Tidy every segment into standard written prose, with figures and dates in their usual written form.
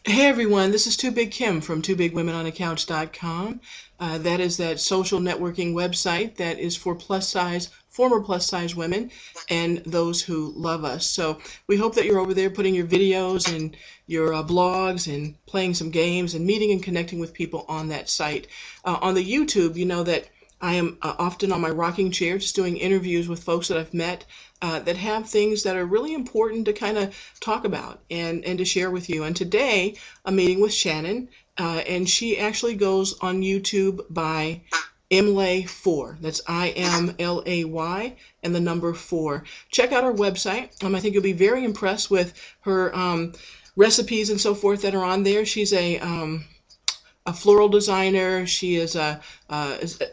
Hey everyone, this is Too Big Kim from TwoBigWomenOnACouch.com. That is that social networking website that is for plus size, former plus size women and those who love us. So we hope that you're over there putting your videos and your blogs and playing some games and meeting and connecting with people on that site. On the YouTube, you know that I am often on my rocking chair just doing interviews with folks that I've met that have things that are really important to kind of talk about and to share with you. And today I'm meeting with Shannon, and she actually goes on YouTube by Imlay4. That's IMLAY and the number 4. Check out her website. I think you'll be very impressed with her recipes and so forth that are on there. She's a floral designer. She is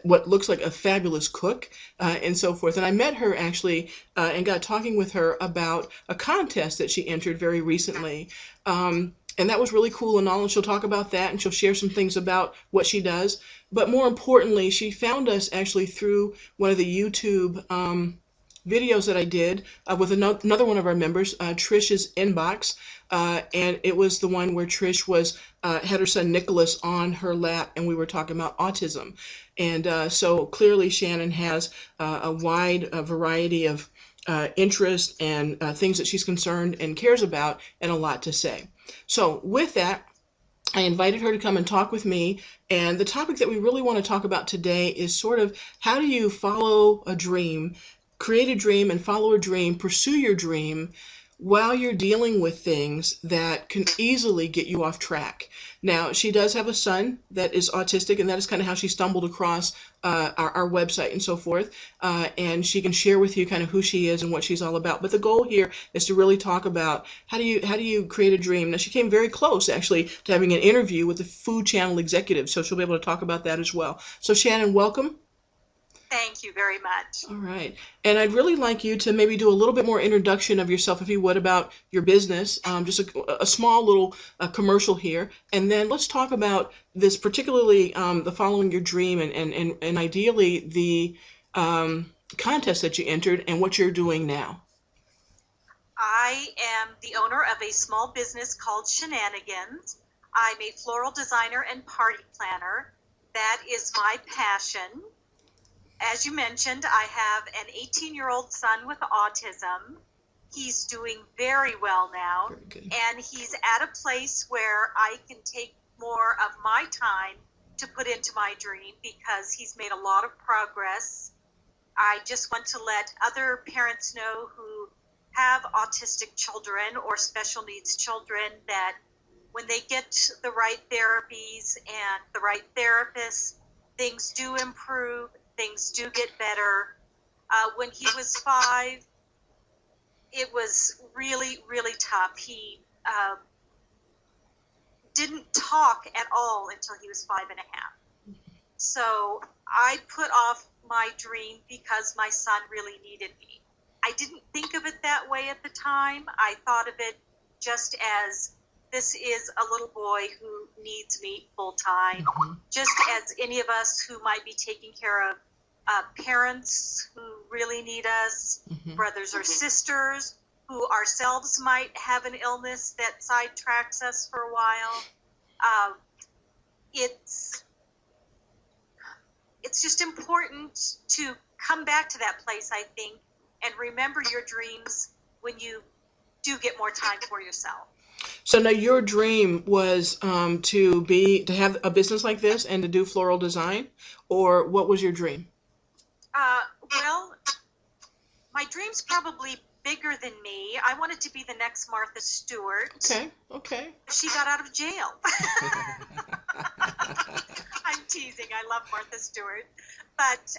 what looks like a fabulous cook and so forth. And I met her actually and got talking with her about a contest that she entered very recently. And that was really cool and all, and she'll talk about that, and she'll share some things about what she does. But more importantly, she found us actually through one of the YouTube videos that I did with another one of our members, Trish's Inbox, and it was the one where Trish had her son Nicholas on her lap, and we were talking about autism. And so clearly Shannon has a wide variety of interest and things that she's concerned and cares about, and a lot to say. So with that, I invited her to come and talk with me, and the topic that we really want to talk about today is sort of how do you follow a dream, create a dream and follow a dream, pursue your dream while you're dealing with things that can easily get you off track. Now, she does have a son that is autistic, and that is kind of how she stumbled across our website and so forth, and she can share with you kind of who she is and what she's all about. But the goal here is to really talk about how do you create a dream. Now, she came very close, actually, to having an interview with the Food Channel executive, so she'll be able to talk about that as well. So, Shannon, welcome. Thank you very much. All right. And I'd really like you to maybe do a little bit more introduction of yourself, if you would, about your business, just a small little commercial here. And then let's talk about this, particularly the following your dream and ideally the contest that you entered and what you're doing now. I am the owner of a small business called Shenanigans. I'm a floral designer and party planner. That is my passion. As you mentioned, I have an 18-year-old son with autism. He's doing very well now, and he's at a place where I can take more of my time to put into my dream because he's made a lot of progress. I just want to let other parents know who have autistic children or special needs children that when they get the right therapies and the right therapists, things do improve. Things do get better. When he was 5, it was really, really tough. He didn't talk at all until he was 5 and a half. So I put off my dream because my son really needed me. I didn't think of it that way at the time. I thought of it just as this is a little boy who needs me full time, just as any of us who might be taking care of parents who really need us, brothers or sisters who ourselves might have an illness that sidetracks us for a while. It's just important to come back to that place, I think, and remember your dreams when you do get more time for yourself. So now your dream was to have a business like this and to do floral design, or what was your dream? Well, my dream's probably bigger than me. I wanted to be the next Martha Stewart. Okay. She got out of jail. I'm teasing. I love Martha Stewart. But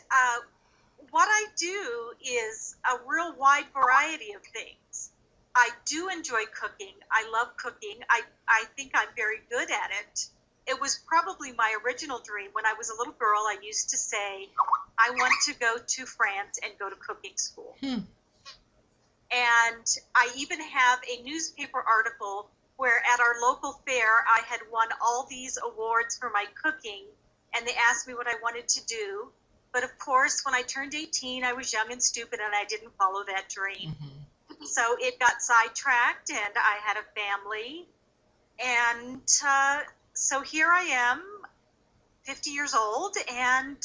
what I do is a real wide variety of things. I do enjoy cooking. I love cooking. I think I'm very good at it. It was probably my original dream. When I was a little girl, I used to say, I want to go to France and go to cooking school. And I even have a newspaper article where at our local fair, I had won all these awards for my cooking, and they asked me what I wanted to do. But of course, when I turned 18, I was young and stupid, and I didn't follow that dream. So it got sidetracked, and I had a family. And so here I am, 50 years old, and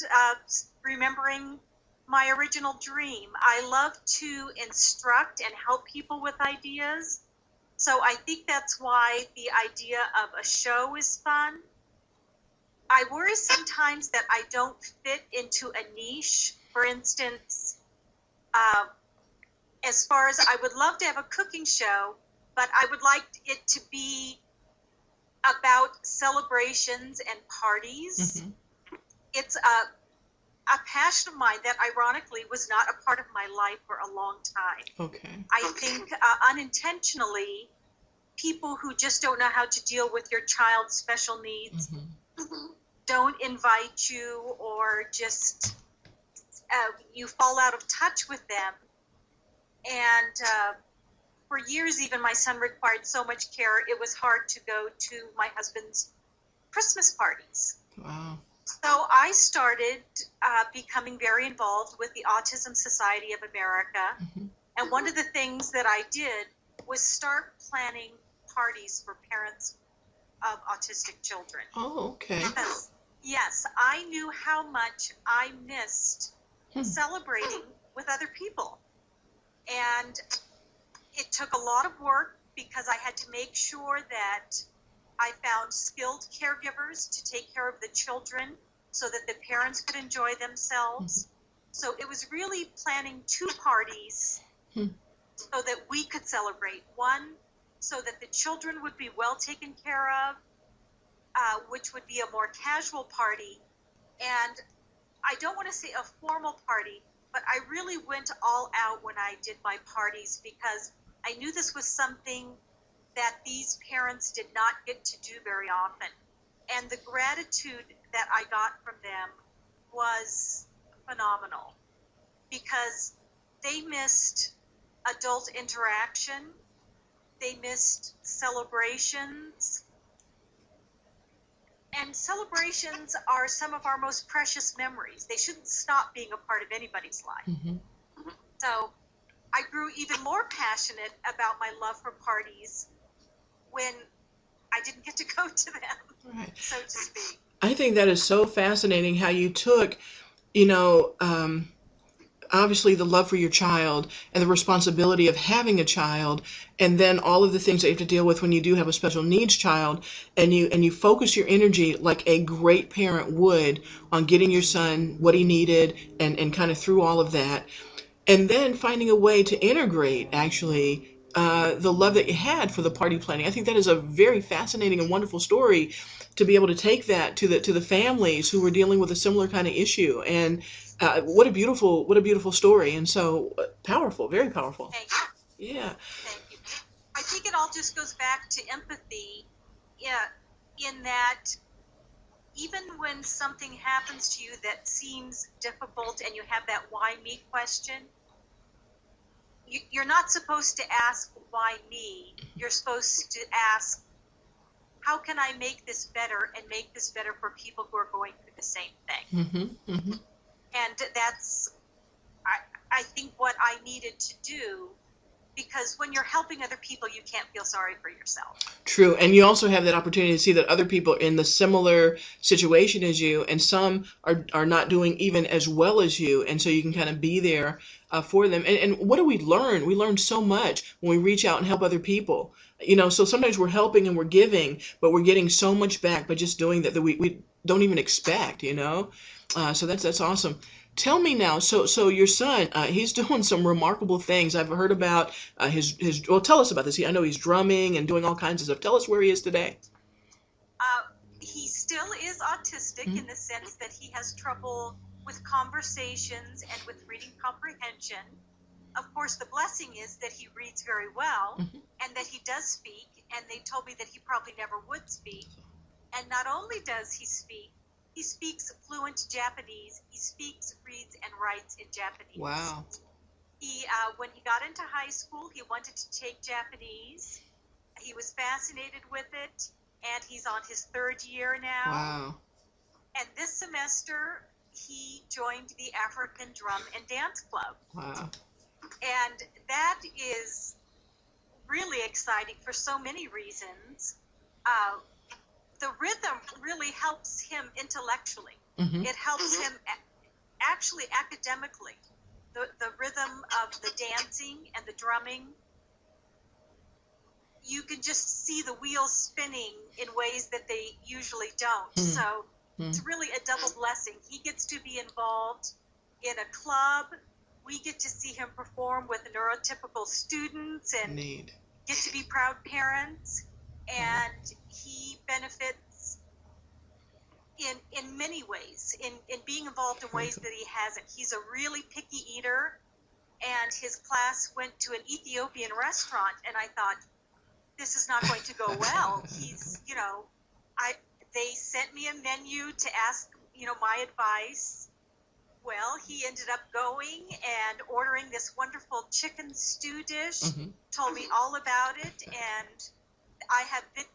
remembering my original dream. I love to instruct and help people with ideas. So I think that's why the idea of a show is fun. I worry sometimes that I don't fit into a niche. For instance, uh, as far as I would love to have a cooking show, but I would like it to be about celebrations and parties. Mm-hmm. It's a passion of mine that ironically was not a part of my life for a long time. Okay. I think unintentionally, people who just don't know how to deal with your child's special needs don't invite you, or just you fall out of touch with them. And for years, even my son required so much care, it was hard to go to my husband's Christmas parties. Wow. So I started becoming very involved with the Autism Society of America. And one of the things that I did was start planning parties for parents of autistic children. Oh, okay. Because, yes, I knew how much I missed celebrating with other people. And it took a lot of work because I had to make sure that I found skilled caregivers to take care of the children so that the parents could enjoy themselves. So it was really planning two parties so that we could celebrate. One, so that the children would be well taken care of, which would be a more casual party. And I don't want to say a formal party, but I really went all out when I did my parties because I knew this was something that these parents did not get to do very often. And the gratitude that I got from them was phenomenal because they missed adult interaction, they missed celebrations, and celebrations are some of our most precious memories. They shouldn't stop being a part of anybody's life. So I grew even more passionate about my love for parties when I didn't get to go to them, Right. so to speak. I think that is so fascinating how you took, obviously the love for your child and the responsibility of having a child, and then all of the things that you have to deal with when you do have a special needs child, and you focus your energy like a great parent would on getting your son what he needed and kind of through all of that, and then finding a way to integrate actually the love that you had for the party planning. I think that is a very fascinating and wonderful story to be able to take that to the families who were dealing with a similar kind of issue. And what a beautiful story, and so powerful, very powerful. Thank you. Yeah. Thank you. I think it all just goes back to empathy, in that even when something happens to you that seems difficult and you have that why me question, you're not supposed to ask why me. You're supposed to ask, how can I make this better and make this better for people who are going through the same thing? And that's, I think, what I needed to do, because when you're helping other people, you can't feel sorry for yourself. True. And you also have that opportunity to see that other people are in the similar situation as you, and some are not doing even as well as you, and so you can kind of be there for them. And what do we learn? We learn so much when we reach out and help other people. So sometimes we're helping and we're giving, but we're getting so much back by just doing that we don't even expect, So that's awesome. Tell me now, so your son, he's doing some remarkable things. I've heard about well, tell us about this. I know he's drumming and doing all kinds of stuff. Tell us where he is today. He still is autistic in the sense that he has trouble with conversations and with reading comprehension. Of course, the blessing is that he reads very well and that he does speak, and they told me that he probably never would speak. And not only does he speak, he speaks fluent Japanese. He speaks, reads, and writes in Japanese. Wow. He, when he got into high school, he wanted to take Japanese. He was fascinated with it, and he's on his third year now. Wow. And this semester, he joined the African Drum and Dance Club. Wow. And that is really exciting for so many reasons. the rhythm really helps him intellectually. Mm-hmm. It helps him actually academically. The rhythm of the dancing and the drumming, you can just see the wheels spinning in ways that they usually don't. Mm-hmm. So it's really a double blessing. He gets to be involved in a club. We get to see him perform with neurotypical students and Neat. get to be proud parents. And he benefits in many ways, in being involved in ways that he hasn't. He's a really picky eater, and his class went to an Ethiopian restaurant, and I thought, this is not going to go well. He's, they sent me a menu to ask, my advice. Well, he ended up going and ordering this wonderful chicken stew dish, told me all about it, and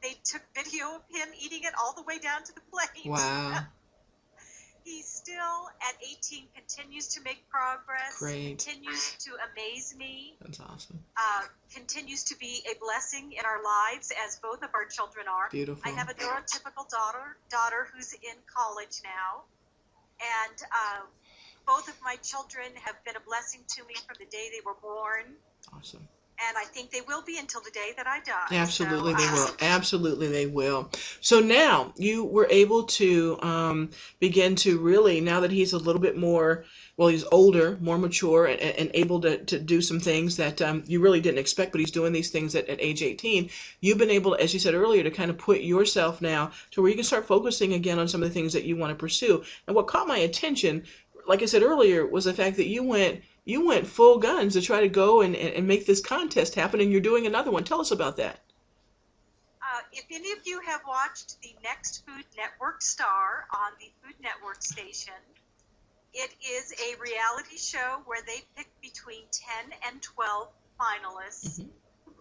they took video of him eating it all the way down to the plate. Wow. He still, at 18, continues to make progress, Great. continues to amaze me, That's awesome. continues to be a blessing in our lives, as both of our children are. Beautiful. I have a neurotypical daughter who's in college now, and both of my children have been a blessing to me from the day they were born. Awesome. And I think they will be until the day that I die. Absolutely, So, they will. Absolutely, they will. So now you were able to begin to really, now that he's a little bit more, well, he's older, more mature, and able to do some things that you really didn't expect, but he's doing these things at age 18. You've been able, as you said earlier, to kind of put yourself now to where you can start focusing again on some of the things that you want to pursue. And what caught my attention, like I said earlier, was the fact that you went full guns to try to go and make this contest happen, and you're doing another one. Tell us about that. If any of you have watched the Next Food Network Star on the Food Network station, it is a reality show where they pick between 10 and 12 finalists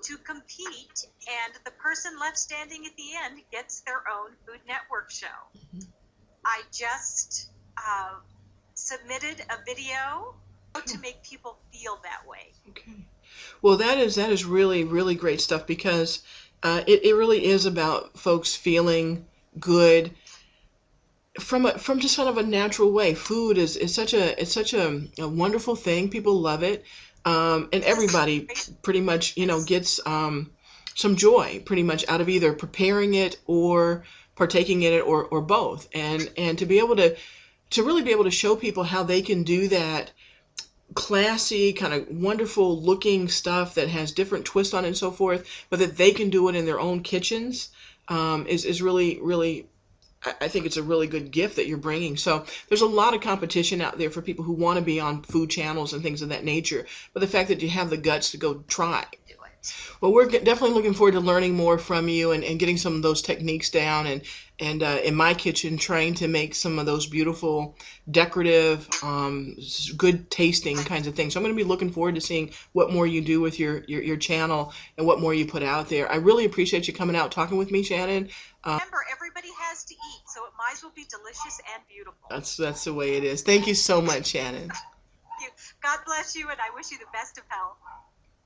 to compete, and the person left standing at the end gets their own Food Network show. I just submitted a video to make people feel that way. Okay. Well, that is really, really great stuff, because it really is about folks feeling good from just kind of a natural way. Food is such a wonderful thing. People love it, and everybody pretty much gets some joy pretty much out of either preparing it or partaking in it, or both. And to be able to really be able to show people how they can do that classy, kind of wonderful looking stuff that has different twists on it and so forth, but that they can do it in their own kitchens, is really, really, I think it's a really good gift that you're bringing. So there's a lot of competition out there for people who want to be on food channels and things of that nature, but the fact that you have the guts to go try. Well, we're definitely looking forward to learning more from you and getting some of those techniques down, and in my kitchen trying to make some of those beautiful, decorative, good tasting kinds of things. So I'm going to be looking forward to seeing what more you do with your channel and what more you put out there. I really appreciate you coming out talking with me, Shannon. Remember, everybody has to eat, so it might as well be delicious and beautiful. That's the way it is. Thank you so much, Shannon. Thank you. God bless you, and I wish you the best of health.